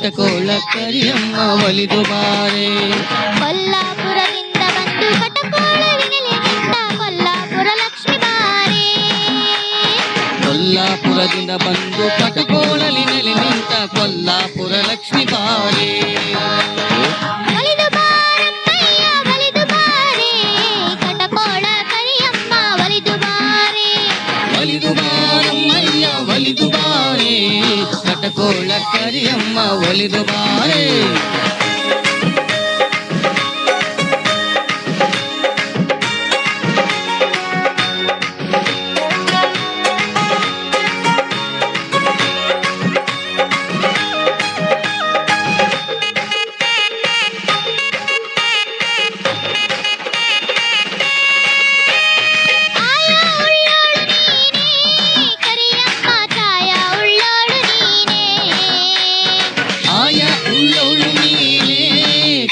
ಕಟಕೋಳ ಕರಿಯಮ್ಮ ಒಲಿದು ಬಾರೆ. ಕೊಲ್ಲಾಪುರದಿಂದ ಬಂದು ಕಟಕೋಳಲಿನಲ್ಲಿ ನಿಂತ ಕೊಲ್ಲಾಪುರ ಲಕ್ಷ್ಮಿ ಬಾರೆ. ಕೊಲ್ಲಾಪುರದಿಂದ ಬಂದು ಕಟಕೋಳಲಿ ನೆಲೆ ನಿಂತ ಕೊಲ್ಲಾಪುರ ಲಕ್ಷ್ಮಿ ಬಾರೆ. ಒಲಿದು ಬಾರಮ್ಮಯ್ಯ ಒಲಿದು ಬಾರೆ, ಕಟಕೋಳ ಕರಿಯಮ್ಮ ಒಲಿದು ಬಾರೆ. ಒಲಿದು ಬಾರಮ್ಮಯ್ಯ ಒಲಿದು ಬಾರೆ, ಕಟಕೋಳ ಕರಿಯಮ್ಮ ಒಲಿದು ಬಾರೆ.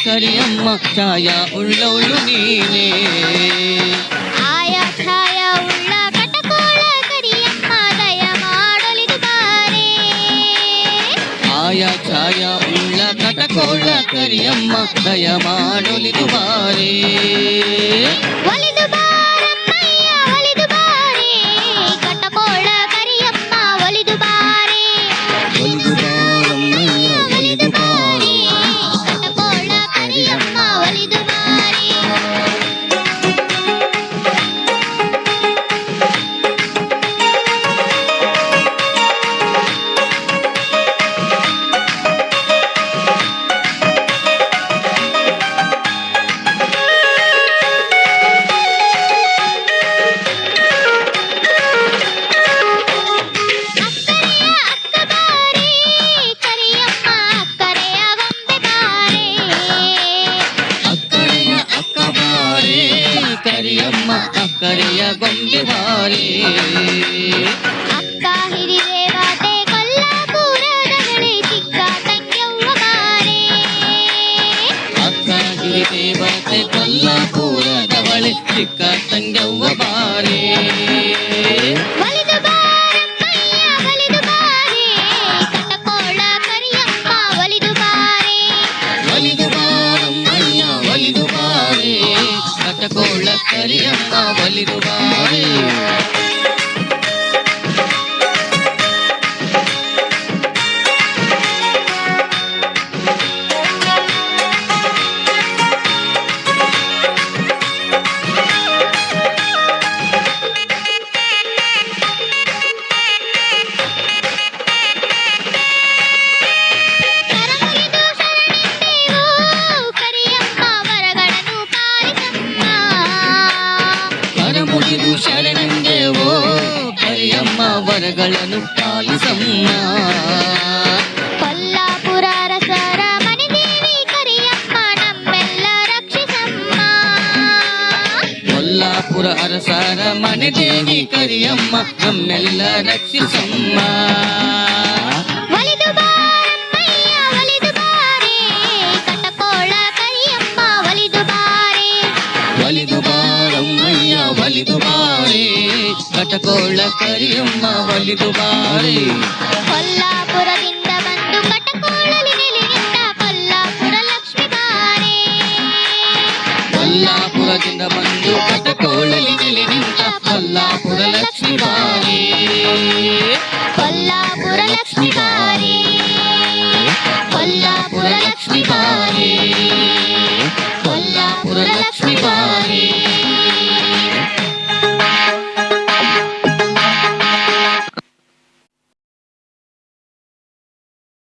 ಕರಿಯಮ್ಮ ಛಾಯ ಉಳ್ಳವಳು ನೀನೇ, ಆಯಾ ಛಾಯ ಉಳ್ಳ ಕಟಕೋಳ ಕರಿಯಮ್ಮ ದಯ ಮಾಡೊಲಿದು ಬಾರೆ. ಆಯಾ ಛಾಯ ಉಳ್ಳ ಕಟಕೋಳ ಕರಿಯಮ್ಮ ದಯ ಮಾಡೊಲಿದು ಬಾರೆ. ಒಲಿದು ಬಾರಮ್ಮಯ್ಯ ಒಲಿದು ಬಾರೆ, ಕಟಕೋಳ ಕರಿಯಮ್ಮ ಒಲಿದು ಬಾರೆ. ಒಲಿದು ಬಾರಮ್ಮಯ್ಯ ಒಲಿದು ಬಾರೆ, ಕಟಕೋಳ ಕರಿಯಮ್ಮ ಒಲಿದು ಬಾರೆ. ಕರಿಯಮ್ಮ ಅಕ್ಕರೆಯ ಗೊಂಬೆ ಬಾರೆ. ಅಕ್ಕ ಹಿರಿದೇವತೆ ಕೊಲ್ಲಾಪುರದವಳೆ ಚಿಕ್ಕ ತಂಗ್ಯವ್ವ ಬಾರೆ. ಅಕ್ಕ ಹಿರಿದೇವತೆ ಕೊಲ್ಲಾಪುರದವಳೆ ಚಿಕ್ಕ ತಂಗ್ಯವ್ವ ಬಾರೆ. ಒಲಿದು ಬಾರಮ್ಮಯ್ಯ ಒಲಿದು ಬಾರೆ, ಕಟಕೋಳ ಕರಿಯಮ್ಮ ಒಲಿದು ಬಾರೆ. ಒಲಿದು ಬಾರಮ್ಮಯ್ಯ ಒಲಿದು ಬಾರೆ, ಕಟಕೋಳ ಕರಿಯಮ್ಮ ಒಲಿದು ಬಾರೆ. ಕರಮುಗಿದು ಶರಣೆಂದೆವು ಕರಿಯಮ್ಮ ವರಗಳನ್ನು ಪಾಲಿಸಮ್ಮ. ಕರಮುಗಿದು ಶರಣೆಂದೆವು ಕರಿಯಮ್ಮ ವರಗಳನ್ನು ಪಾಲಿಸಮ್ಮ. ಕೊಲ್ಲಾಪುರ ಅರಸರ ಮನೆ ದೇವಿ ಕರಿಯಮ್ಮ ನಮ್ಮೆಲ್ಲ ರಕ್ಷಿಸಮ್ಮ. ಕೊಲ್ಲಾಪುರ ಅರಸರ ಮನೆ ದೇವಿ ಕರಿಯಮ್ಮ ನಮ್ಮೆಲ್ಲ ರಕ್ಷಿಸಮ್ಮ. ಒಲಿದು ಬಾರಮ್ಮಯ್ಯ ಒಲಿದು ಬಾರೆ, ಕಟಕೋಳ ಕರಿಯಮ್ಮ ಒಲಿದು ಬಾರೆ. ಒಲಿದು ಬಾರಮ್ಮಯ್ಯ ಒಲಿದು ಬಾರೆ, ಕಟಕೋಳ ಕರಿಯಮ್ಮ ಒಲಿದು ಬಾರೆ. ಕೊಲ್ಲಾಪುರದಿಂದ ಬಂದು ಕಟಕೋಳಲಿ ನೆಲೆ ನಿಂತ ಕೊಲ್ಲಾಪುರ ಲಕ್ಷ್ಮಿ ಬಾರೆ. ಕೊಲ್ಲಾಪುರದಿಂದ ಬಂದು ಕಟಕೋಳಲಿ ನೆಲೆ ನಿಂತ ಕೊಲ್ಲಾಪುರ ಲಕ್ಷ್ಮಿ ಬಾರೆ. ಕೊಲ್ಲಾಪುರ ಲಕ್ಷ್ಮಿ ಬಾರೆ, ಕೊಲ್ಲಾಪುರ ಲಕ್ಷ್ಮಿ ಬಾರೆ, ಕೊಲ್ಲಾಪುರ ಲಕ್ಷ್ಮಿ ಬಾರೆ.